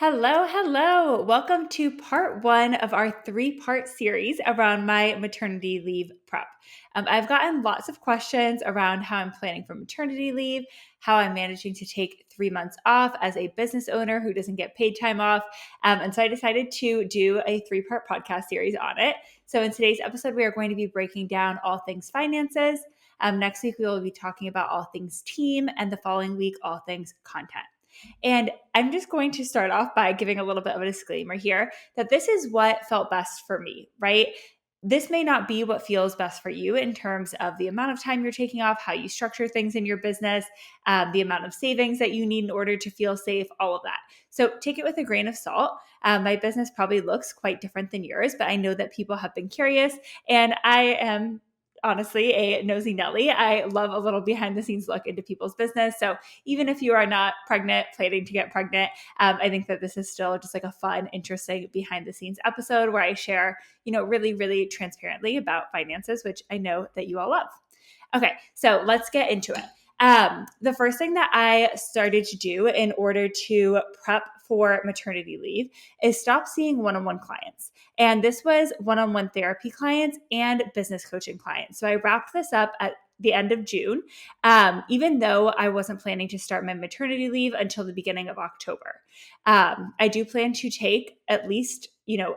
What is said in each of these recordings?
Hello, hello. Welcome to part one of our three-part series around my maternity leave prep. I've gotten lots of questions around how I'm planning for maternity leave, how I'm managing to take 3 months off as a business owner who doesn't get paid time off. And so I decided to do a three-part podcast series on it. So in today's episode, we are going to be breaking down all things finances. Next week, we will be talking about all things team, and the following week, all things content. And I'm just going to start off by giving a little bit of a disclaimer here that this is what felt best for me, right? This may not be what feels best for you in terms of the amount of time you're taking off, how you structure things in your business, the amount of savings that you need in order to feel safe, all of that. So take it with a grain of salt. My business probably looks quite different than yours, but I know that people have been curious, and I am honestly a nosy Nelly. I love a little behind the scenes look into people's business. So even if you are not pregnant, planning to get pregnant, I think that this is still just like a fun, interesting behind the scenes episode where I share, really, really transparently about finances, which I know that you all love. Okay, so let's get into it. The first thing that I started to do in order to prep for maternity leave is stop seeing one-on-one clients. And this was one-on-one therapy clients and business coaching clients. So I wrapped this up at the end of June, even though I wasn't planning to start my maternity leave until the beginning of October. I do plan to take at least,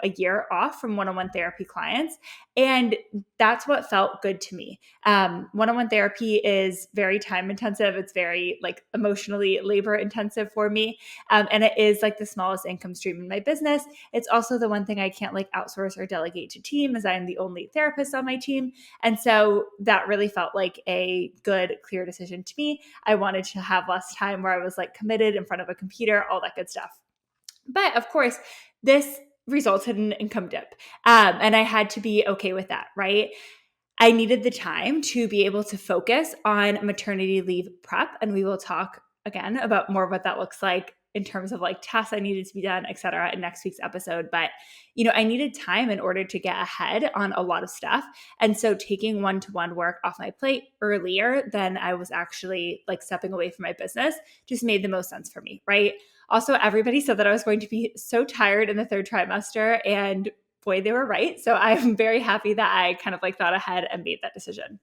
a year off from one-on-one therapy clients. And that's what felt good to me. One-on-one therapy is very time intensive. It's very emotionally labor intensive for me. And it is the smallest income stream in my business. It's also the one thing I can't outsource or delegate to team, as I'm the only therapist on my team. And so that really felt like a good, clear decision to me. I wanted to have less time where I was committed in front of a computer, all that good stuff. But of course, this resulted in an income dip. And I had to be okay with that, right? I needed the time to be able to focus on maternity leave prep. And we will talk again about more of what that looks like in terms of tasks I needed to be done, et cetera, in next week's episode. But, I needed time in order to get ahead on a lot of stuff. And so taking one-to-one work off my plate earlier than I was actually stepping away from my business just made the most sense for me, right? Also, everybody said that I was going to be so tired in the third trimester, and boy, they were right. So I'm very happy that I kind of thought ahead and made that decision.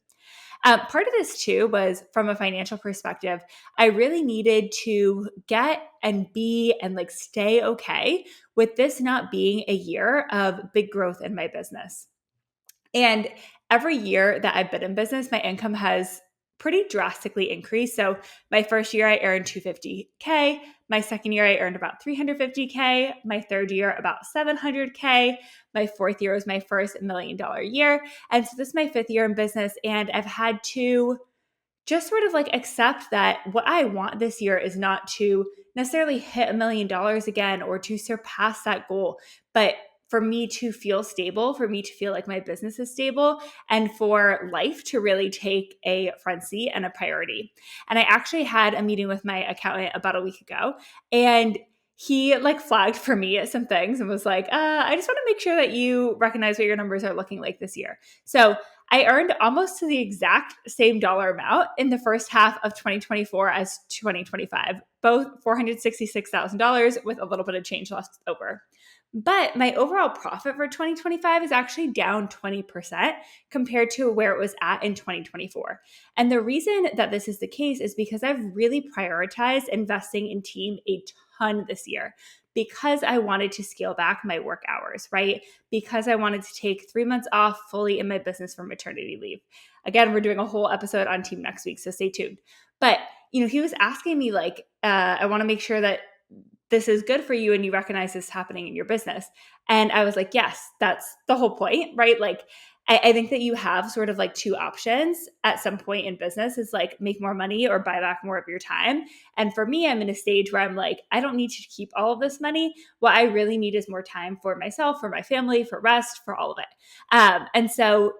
Part of this too was from a financial perspective, I really needed to get and be and stay okay with this not being a year of big growth in my business. And every year that I've been in business, my income has pretty drastically increased. So my first year I earned $250K. My second year I earned about $350K. My third year about $700K. My fourth year was my first $1 million year. And so this is my fifth year in business, and I've had to just sort of accept that what I want this year is not to necessarily hit $1 million again or to surpass that goal, but for me to feel stable, for me to feel like my business is stable, and for life to really take a front seat and a priority. And I actually had a meeting with my accountant about a week ago, and he flagged for me some things and was like, I just want to make sure that you recognize what your numbers are looking like this year. So I earned almost to the exact same dollar amount in the first half of 2024 as 2025, both $466,000 with a little bit of change left over. But my overall profit for 2025 is actually down 20% compared to where it was at in 2024. And the reason that this is the case is because I've really prioritized investing in team a ton this year, because I wanted to scale back my work hours, right? Because I wanted to take 3 months off fully in my business for maternity leave. Again, we're doing a whole episode on team next week, so stay tuned. But, he was asking me I want to make sure that this is good for you and you recognize this happening in your business. And I was like, yes, that's the whole point, right? I think that you have sort of two options at some point in business is make more money or buy back more of your time. And for me, I'm in a stage where I'm I don't need to keep all of this money. What I really need is more time for myself, for my family, for rest, for all of it. And so,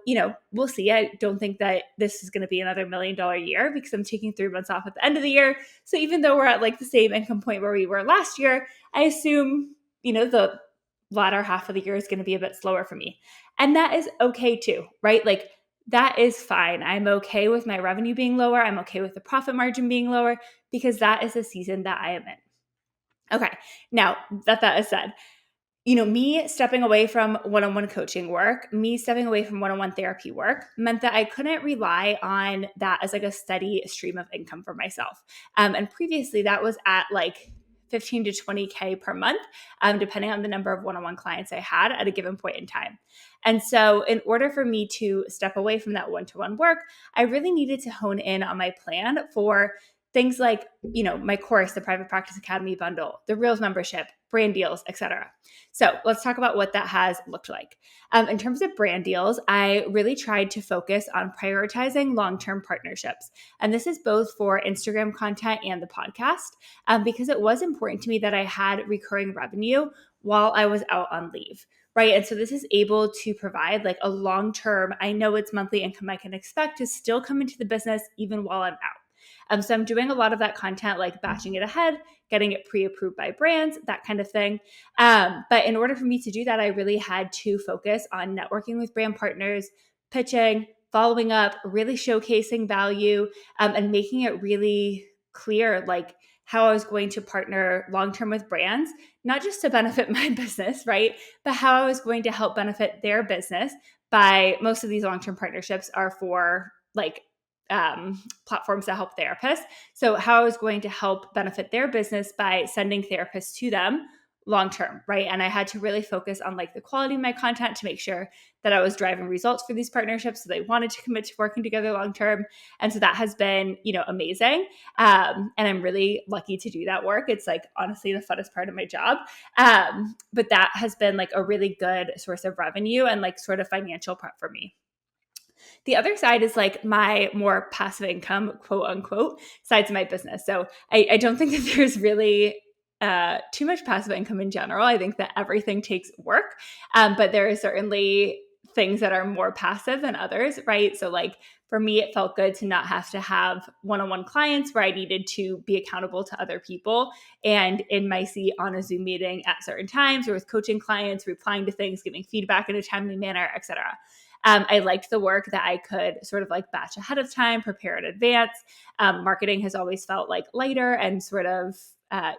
we'll see. I don't think that this is going to be another $1 million year because I'm taking 3 months off at the end of the year. So even though we're at the same income point where we were last year, I assume, the latter half of the year is going to be a bit slower for me. And that is okay too, right? That is fine. I'm okay with my revenue being lower. I'm okay with the profit margin being lower because that is the season that I am in. Okay. Now that is said, me stepping away from one-on-one coaching work, me stepping away from one-on-one therapy work meant that I couldn't rely on that as like a steady stream of income for myself. And previously that was at like 15 to 20K per month, depending on the number of one-on-one clients I had at a given point in time. And so in order for me to step away from that one-to-one work, I really needed to hone in on my plan for things like, my course, the Private Practice Academy bundle, the Reels membership, brand deals, etc. So let's talk about what that has looked like. In terms of brand deals, I really tried to focus on prioritizing long-term partnerships. And this is both for Instagram content and the podcast, because it was important to me that I had recurring revenue while I was out on leave. Right. And so this is able to provide like a long-term, I know it's monthly income I can expect to still come into the business even while I'm out. So I'm doing a lot of that content, like batching it ahead, getting it pre-approved by brands, that kind of thing. But in order for me to do that, I really had to focus on networking with brand partners, pitching, following up, really showcasing value, and making it really clear, like how I was going to partner long-term with brands, not just to benefit my business, right? But how I was going to help benefit their business by most of these long-term partnerships are for like platforms that help therapists. So how I was going to help benefit their business by sending therapists to them long term, right? And I had to really focus on like the quality of my content to make sure that I was driving results for these partnerships. So they wanted to commit to working together long term. And so that has been, amazing. And I'm really lucky to do that work. It's like honestly the funnest part of my job. But that has been like a really good source of revenue and like sort of financial prep for me. The other side is like my more passive income, quote unquote, sides of my business. So I don't think that there's really too much passive income in general. I think that everything takes work, but there are certainly things that are more passive than others, right? So like for me, it felt good to not have to have one-on-one clients where I needed to be accountable to other people and in my seat on a Zoom meeting at certain times or with coaching clients, replying to things, giving feedback in a timely manner, etc. I liked the work that I could sort of like batch ahead of time, prepare in advance. Marketing has always felt like lighter and sort of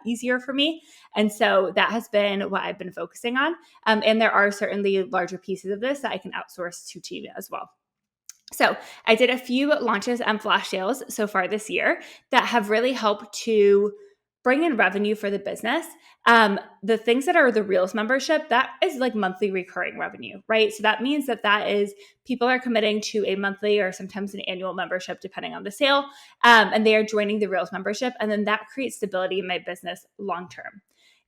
easier for me. And so that has been what I've been focusing on. And there are certainly larger pieces of this that I can outsource to team as well. So I did a few launches and flash sales so far this year that have really helped to bring in revenue for the business. The things that are the Reels membership, that is like monthly recurring revenue, right? So that means that is people are committing to a monthly or sometimes an annual membership, depending on the sale, and they are joining the Reels membership. And then that creates stability in my business long term.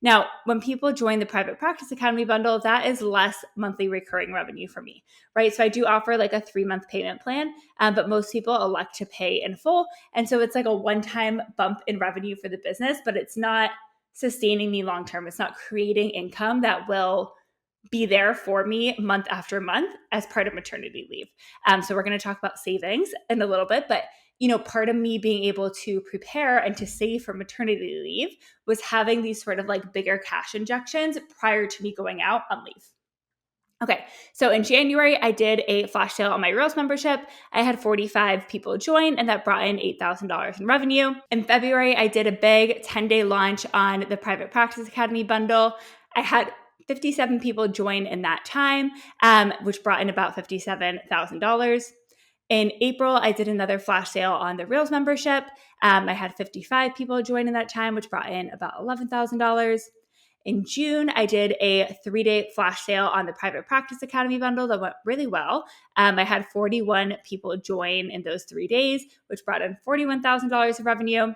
Now, when people join the Private Practice Academy bundle, that is less monthly recurring revenue for me, right? So I do offer like a 3-month payment plan, but most people elect to pay in full. And so it's like a one-time bump in revenue for the business, but it's not sustaining me long-term. It's not creating income that will be there for me month after month as part of maternity leave. So we're going to talk about savings in a little bit, but part of me being able to prepare and to save for maternity leave was having these sort of like bigger cash injections prior to me going out on leave. Okay, so in January, I did a flash sale on my Reels membership. I had 45 people join, and that brought in $8,000 in revenue. In February, I did a big 10-day launch on the Private Practice Academy bundle. I had 57 people join in that time, which brought in about $57,000. In April, I did another flash sale on the Reels membership. I had 55 people join in that time, which brought in about $11,000. In June, I did a 3-day flash sale on the Private Practice Academy bundle that went really well. I had 41 people join in those 3 days, which brought in $41,000 of revenue.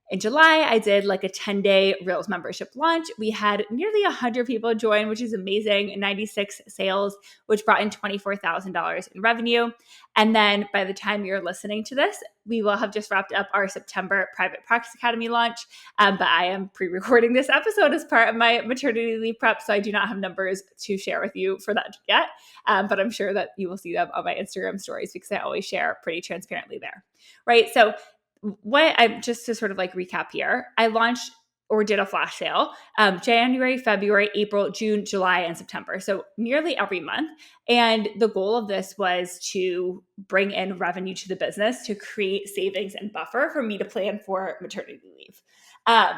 In July, I did like a 10-day Reels membership launch. We had nearly 100 people join, which is amazing, 96 sales, which brought in $24,000 in revenue. And then by the time you're listening to this, we will have just wrapped up our September Private Practice Academy launch. But I am pre-recording this episode as part of my maternity leave prep, so I do not have numbers to share with you for that yet. But I'm sure that you will see them on my Instagram stories because I always share pretty transparently there, right? So what I just to sort of like recap here, I launched or did a flash sale January, February, April, June, July, and September. So nearly every month. And the goal of this was to bring in revenue to the business to create savings and buffer for me to plan for maternity leave.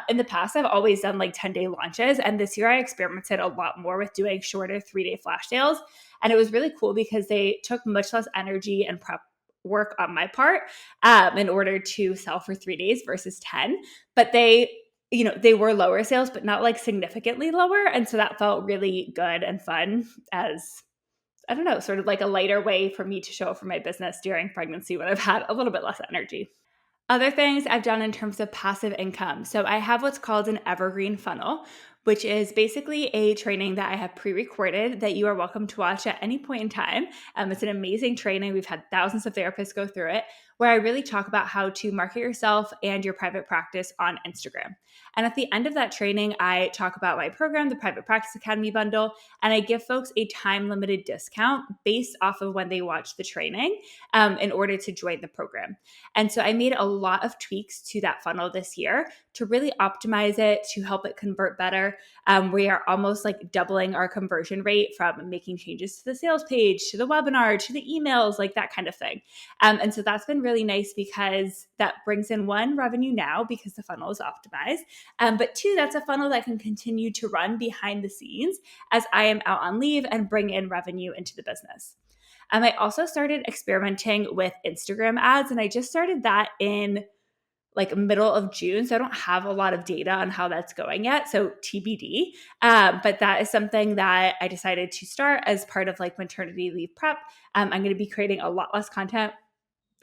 In the past, I've always done like 10-day launches. And this year I experimented a lot more with doing shorter 3-day flash sales. And it was really cool because they took much less energy and prep work on my part in order to sell for 3 days versus 10. But they were lower sales, but not like significantly lower. And so that felt really good and fun as, I don't know, sort of like a lighter way for me to show up for my business during pregnancy when I've had a little bit less energy. Other things I've done in terms of passive income. So I have what's called an evergreen funnel, which is basically a training that I have pre-recorded that you are welcome to watch at any point in time. It's an amazing training. We've had thousands of therapists go through it, where I really talk about how to market yourself and your private practice on Instagram. And at the end of that training, I talk about my program, the Private Practice Academy bundle, and I give folks a time-limited discount based off of when they watch the training in order to join the program. And so I made a lot of tweaks to that funnel this year to really optimize it, to help it convert better. We are almost like doubling our conversion rate from making changes to the sales page, to the webinar, to the emails, like that kind of thing. And so that's been really nice because that brings in one, revenue now because the funnel is optimized. But two, that's a funnel that can continue to run behind the scenes as I am out on leave and bring in revenue into the business. I also started experimenting with Instagram ads, and I just started that in like middle of June. So I don't have a lot of data on how that's going yet. So TBD. But that is something that I decided to start as part of like maternity leave prep. I'm going to be creating a lot less content.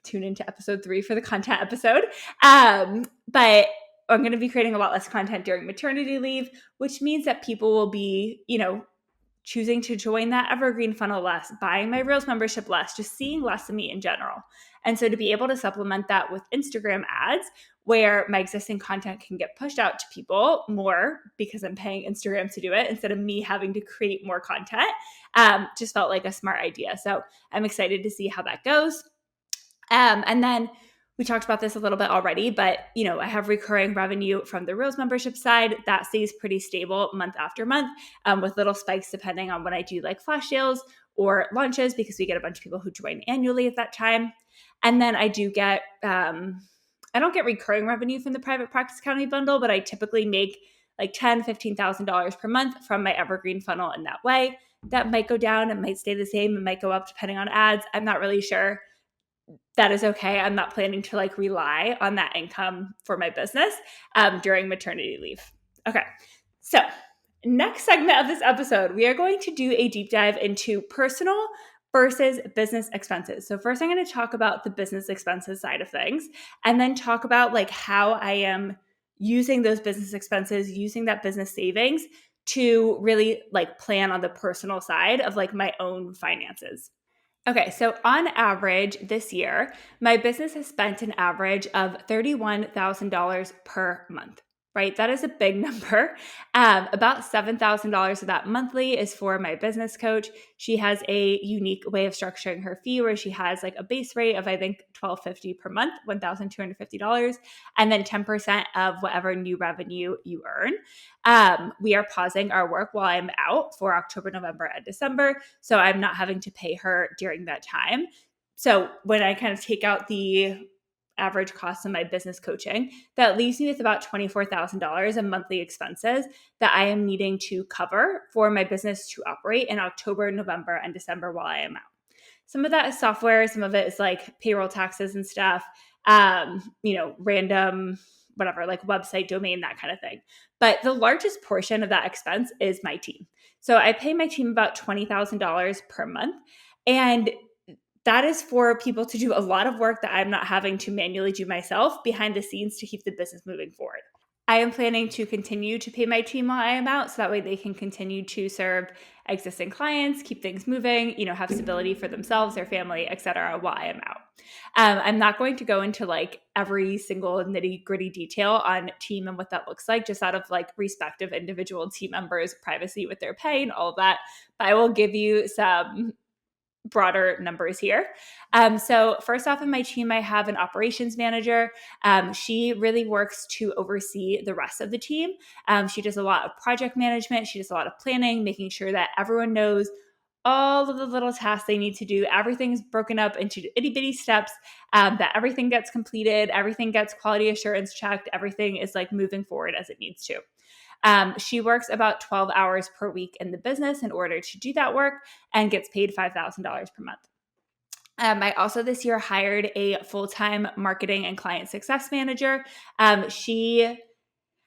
Tune into episode 3 for the content episode. But I'm going to be creating a lot less content during maternity leave, which means that people will be, choosing to join that evergreen funnel less, buying my Reels membership less, just seeing less of me in general. And so to be able to supplement that with Instagram ads, where my existing content can get pushed out to people more because I'm paying Instagram to do it instead of me having to create more content, just felt like a smart idea. So I'm excited to see how that goes. And then we talked about this a little bit already, but I have recurring revenue from the Reels membership side that stays pretty stable month after month, with little spikes depending on when I do like flash sales or launches, because we get a bunch of people who join annually at that time. And then I do get, I don't get recurring revenue from the Private Practice Academy bundle, but I typically make like $10,000, $15,000 per month from my evergreen funnel in that way. That might go down, it might stay the same, it might go up depending on ads. I'm not really sure. That is okay. I'm not planning to like rely on that income for my business during maternity leave. Okay. So next segment of this episode, we are going to do a deep dive into personal versus business expenses. So first I'm going to talk about the business expenses side of things, and then talk about like how I am using those business expenses, using that business savings to really like plan on the personal side of like my own finances. Okay, so on average this year, my business has spent an average of $31,000 per month, right? That is a big number. About $7,000 of that monthly is for my business coach. She has a unique way of structuring her fee where she has like a base rate of, I think, $1,250 per month, $1,250, and then 10% of whatever new revenue you earn. We are pausing our work while I'm out for October, November, and December. So I'm not having to pay her during that time. So when I kind of take out the average cost of my business coaching, that leaves me with about $24,000 in monthly expenses that I am needing to cover for my business to operate in October, November, and December while I am out. Some of that is software. Some of it is like payroll taxes and stuff, random, whatever, like website domain, that kind of thing. But the largest portion of that expense is my team. So I pay my team about $20,000 per month. And that is for people to do a lot of work that I'm not having to manually do myself behind the scenes to keep the business moving forward. I am planning to continue to pay my team while I am out, so that way they can continue to serve existing clients, keep things moving, have stability for themselves, their family, etc. while I am out. I'm not going to go into like every single nitty gritty detail on team and what that looks like, just out of like respect of individual team members' privacy with their pay and all of that. But I will give you some broader numbers here. So first off in my team, I have an operations manager. She really works to oversee the rest of the team. She does a lot of project management. She does a lot of planning, making sure that everyone knows all of the little tasks they need to do. Everything's broken up into itty bitty steps, that everything gets completed, everything gets quality assurance checked, everything is like moving forward as it needs to. She works about 12 hours per week in the business in order to do that work and gets paid $5,000 per month. I also this year hired a full-time marketing and client success manager. She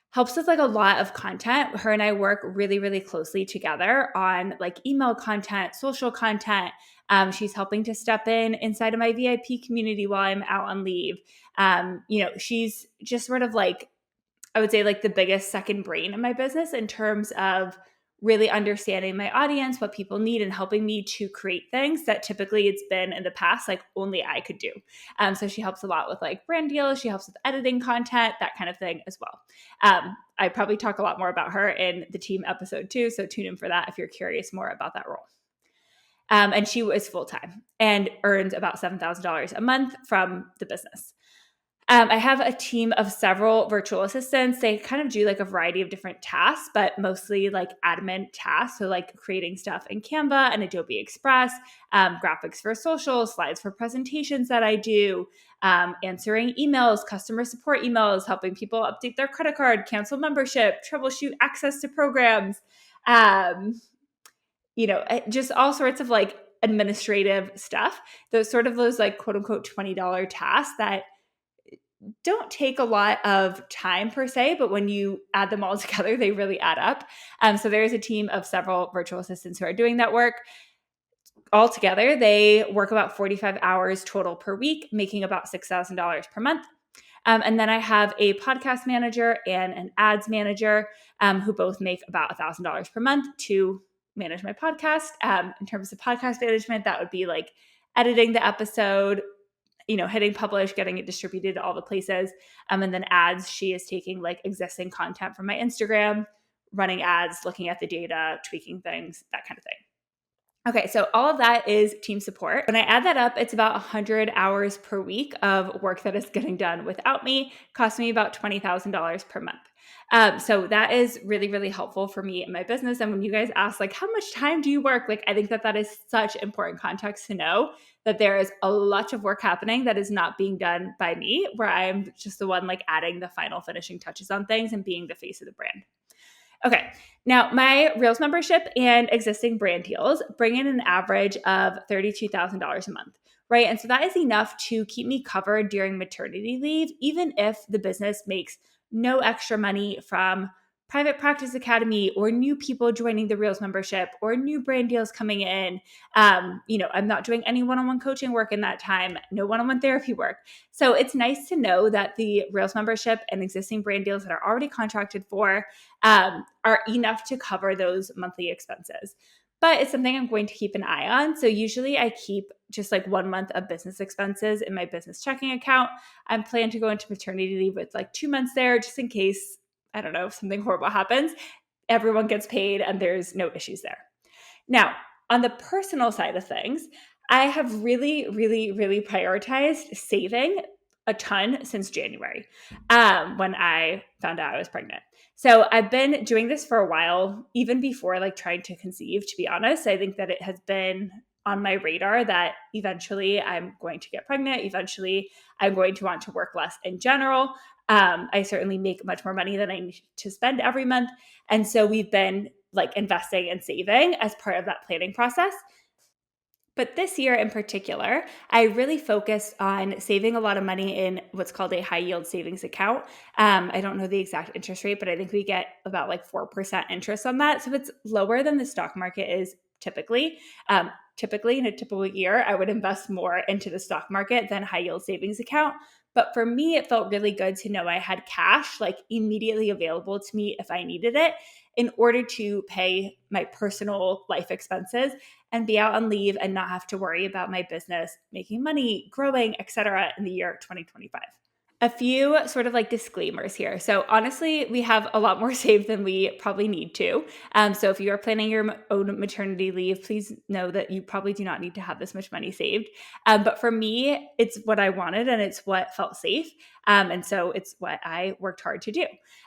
helps with like a lot of content. Her and I work really, really closely together on like email content, social content. She's helping to step in inside of my VIP community while I'm out on leave. She's just sort of like, I would say like the biggest second brain in my business in terms of really understanding my audience, what people need, and helping me to create things that typically it's been in the past, like only I could do. So she helps a lot with like brand deals. She helps with editing content, that kind of thing as well. I probably talk a lot more about her in the team episode too. So tune in for that if you're curious more about that role. And she was full-time and earns about $7,000 a month from the business. I have a team of several virtual assistants. They kind of do like a variety of different tasks, but mostly like admin tasks. So like creating stuff in Canva and Adobe Express, graphics for social, slides for presentations that I do, answering emails, customer support emails, helping people update their credit card, cancel membership, troubleshoot access to programs, just all sorts of like administrative stuff. Those like quote unquote $20 tasks that don't take a lot of time per se, but when you add them all together, they really add up. So there's a team of several virtual assistants who are doing that work. All together, they work about 45 hours total per week, making about $6,000 per month. And then I have a podcast manager and an ads manager who both make about $1,000 per month to manage my podcast. In terms of podcast management, that would be like editing the episode, hitting publish, getting it distributed to all the places. And then ads, she is taking like existing content from my Instagram, running ads, looking at the data, tweaking things, that kind of thing. Okay, so all of that is team support. When I add that up, it's about 100 hours per week of work that is getting done without me, costing me about $20,000 per month. So that is really, really helpful for me in my business. And when you guys ask, like, how much time do you work? Like, I think that is such important context to know that there is a lot of work happening that is not being done by me, where I'm just the one like adding the final finishing touches on things and being the face of the brand. Okay, now my Reels membership and existing brand deals bring in an average of $32,000 a month, right? And so that is enough to keep me covered during maternity leave, even if the business makes no extra money from Private Practice Academy or new people joining the Reels membership or new brand deals coming in. I'm not doing any one-on-one coaching work in that time, no one-on-one therapy work. So it's nice to know that the Reels membership and existing brand deals that are already contracted for are enough to cover those monthly expenses. But it's something I'm going to keep an eye on. So usually I keep just like 1 month of business expenses in my business checking account. I'm planning to go into maternity leave with like 2 months there just in case, I don't know, if something horrible happens. Everyone gets paid and there's no issues there. Now, on the personal side of things, I have really, really, really prioritized saving a ton since January when I found out I was pregnant. So I've been doing this for a while, even before like trying to conceive, to be honest. I think that it has been on my radar that eventually I'm going to get pregnant. Eventually I'm going to want to work less in general. I certainly make much more money than I need to spend every month. And so we've been like investing and saving as part of that planning process. But this year in particular, I really focused on saving a lot of money in what's called a high yield savings account. I don't know the exact interest rate, but I think we get about like 4% interest on that. So it's lower than the stock market is typically. Typically in a typical year, I would invest more into the stock market than high yield savings account. But for me, it felt really good to know I had cash like immediately available to me if I needed it in order to pay my personal life expenses and be out on leave and not have to worry about my business making money, growing, etc. in the year 2025. A few sort of like disclaimers here. So honestly, we have a lot more saved than we probably need to. So if you are planning your own maternity leave, please know that you probably do not need to have this much money saved. But for me, it's what I wanted and it's what felt safe. And so it's what I worked hard to do.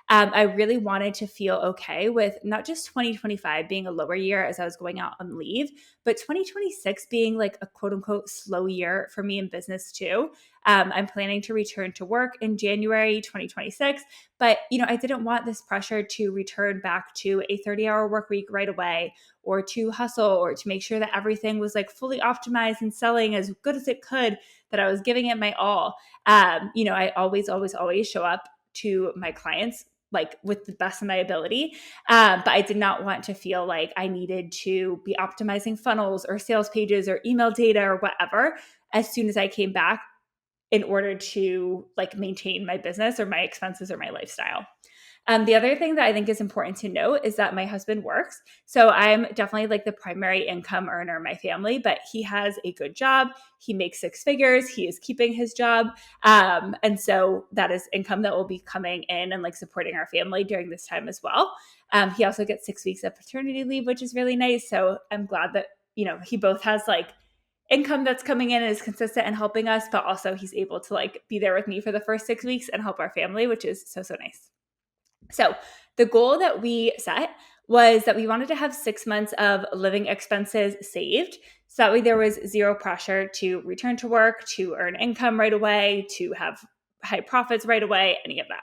I really wanted to feel okay with not just 2025 being a lower year as I was going out on leave, but 2026 being like a quote unquote slow year for me in business too. I'm planning to return to work in January 2026, but I didn't want this pressure to return back to a 30-hour work week right away, or to hustle, or to make sure that everything was like fully optimized and selling as good as it could, that I was giving it my all. I always show up to my clients like with the best of my ability. But I did not want to feel like I needed to be optimizing funnels or sales pages or email data or whatever as soon as I came back, in order to like maintain my business or my expenses or my lifestyle. The other thing that I think is important to note is that my husband works. So I'm definitely like the primary income earner in my family, but he has a good job. He makes six figures. He is keeping his job. And so that is income that will be coming in and like supporting our family during this time as well. He also gets 6 weeks of paternity leave, which is really nice. So I'm glad that, he both has like income that's coming in and is consistent and helping us, but also he's able to like be there with me for the first 6 weeks and help our family, which is so, so nice. So the goal that we set was that we wanted to have 6 months of living expenses saved. So that way there was zero pressure to return to work, to earn income right away, to have high profits right away, any of that.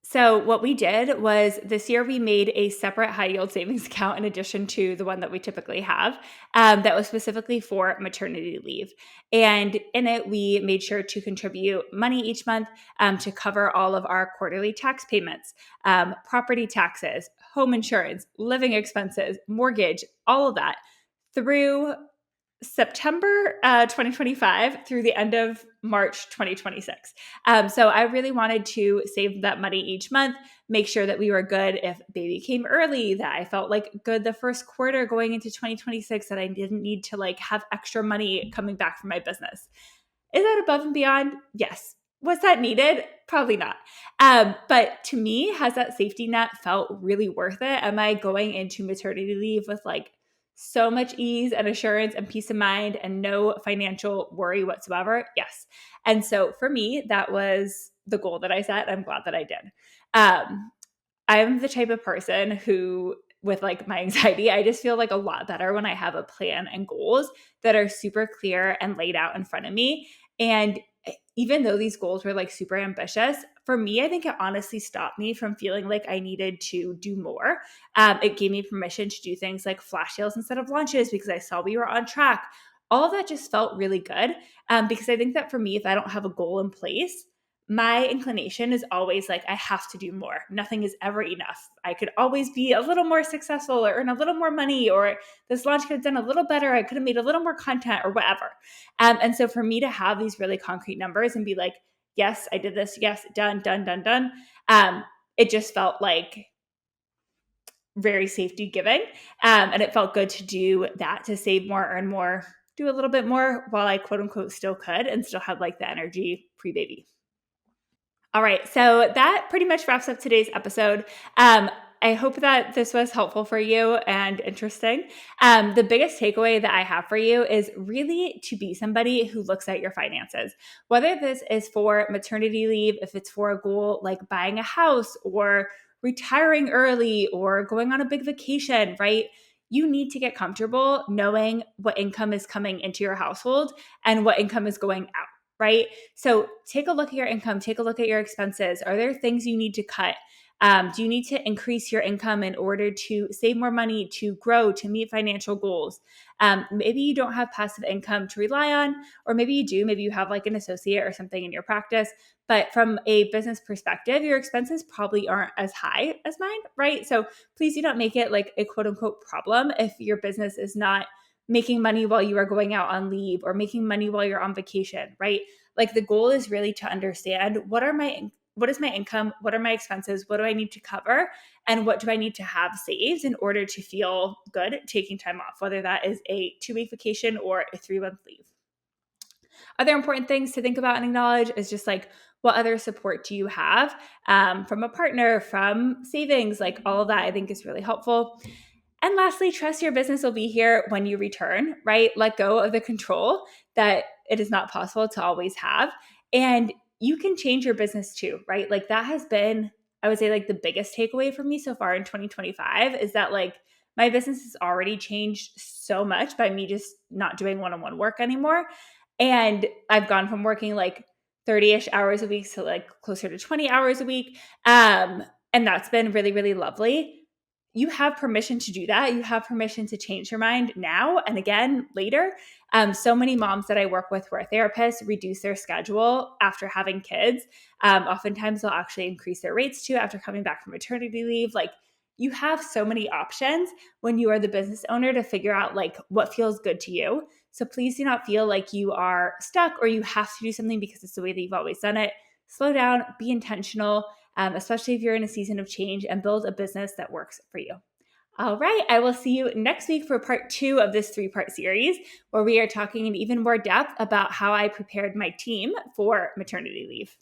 So what we did was this year we made a separate high yield savings account in addition to the one that we typically have, that was specifically for maternity leave. And in it, we made sure to contribute money each month to cover all of our quarterly tax payments, property taxes, home insurance, living expenses, mortgage, all of that through September 2025 through the end of March 2026. So I really wanted to save that money each month, make sure that we were good if baby came early, that I felt like good the first quarter going into 2026, that I didn't need to like have extra money coming back from my business. Is that above and beyond? Yes. Was that needed? Probably not. But to me, has that safety net felt really worth it? Am I going into maternity leave with like so much ease and assurance and peace of mind and no financial worry whatsoever? Yes. And so for me, that was the goal that I set. I'm glad that I did. I'm the type of person who, with like my anxiety, I just feel like a lot better when I have a plan and goals that are super clear and laid out in front of me. And even though these goals were like super ambitious, for me, I think it honestly stopped me from feeling like I needed to do more. It gave me permission to do things like flash sales instead of launches because I saw we were on track. All of that just felt really good, because I think that for me, if I don't have a goal in place, my inclination is always like, I have to do more. Nothing is ever enough. I could always be a little more successful or earn a little more money, or this launch could have done a little better. I could have made a little more content or whatever. And so for me to have these really concrete numbers and be like, yes, I did this. Yes, done, done, done, done. It just felt like very safety giving. And it felt good to do that, to save more, earn more, do a little bit more while I quote unquote still could and still have like the energy pre-baby. All right. So that pretty much wraps up today's episode. I hope that this was helpful for you and interesting. The biggest takeaway that I have for you is really to be somebody who looks at your finances, whether this is for maternity leave, if it's for a goal like buying a house or retiring early or going on a big vacation, right? You need to get comfortable knowing what income is coming into your household and what income is going out, right? So take a look at your income, take a look at your expenses. Are there things you need to cut? Do you need to increase your income in order to save more money, to grow, to meet financial goals? Maybe you don't have passive income to rely on, or maybe you do. Maybe you have like an associate or something in your practice. But from a business perspective, your expenses probably aren't as high as mine, right? So please do not make it like a quote unquote problem if your business is not making money while you are going out on leave or making money while you're on vacation, right? Like the goal is really to understand what is my income, what are my expenses, what do I need to cover, and what do I need to have saved in order to feel good taking time off, whether that is a 2-week vacation or a 3-month leave. Other important things to think about and acknowledge is just like, what other support do you have from a partner, from savings, like all of that I think is really helpful. And lastly, trust your business will be here when you return, right? Let go of the control that it is not possible to always have. And you can change your business too, right? Like that has been, I would say, like the biggest takeaway for me so far in 2025 is that like my business has already changed so much by me just not doing one-on-one work anymore. And I've gone from working like 30-ish hours a week to like closer to 20 hours a week. And that's been really, really lovely. You have permission to do that. You have permission to change your mind now and again later. So many moms that I work with who are therapists reduce their schedule after having kids. Oftentimes they'll actually increase their rates too after coming back from maternity leave. Like you have so many options when you are the business owner to figure out like what feels good to you. So please do not feel like you are stuck or you have to do something because it's the way that you've always done it. Slow down, be intentional, especially if you're in a season of change, and build a business that works for you. All right, I will see you next week for part 2 of this 3-part series, where we are talking in even more depth about how I prepared my team for maternity leave.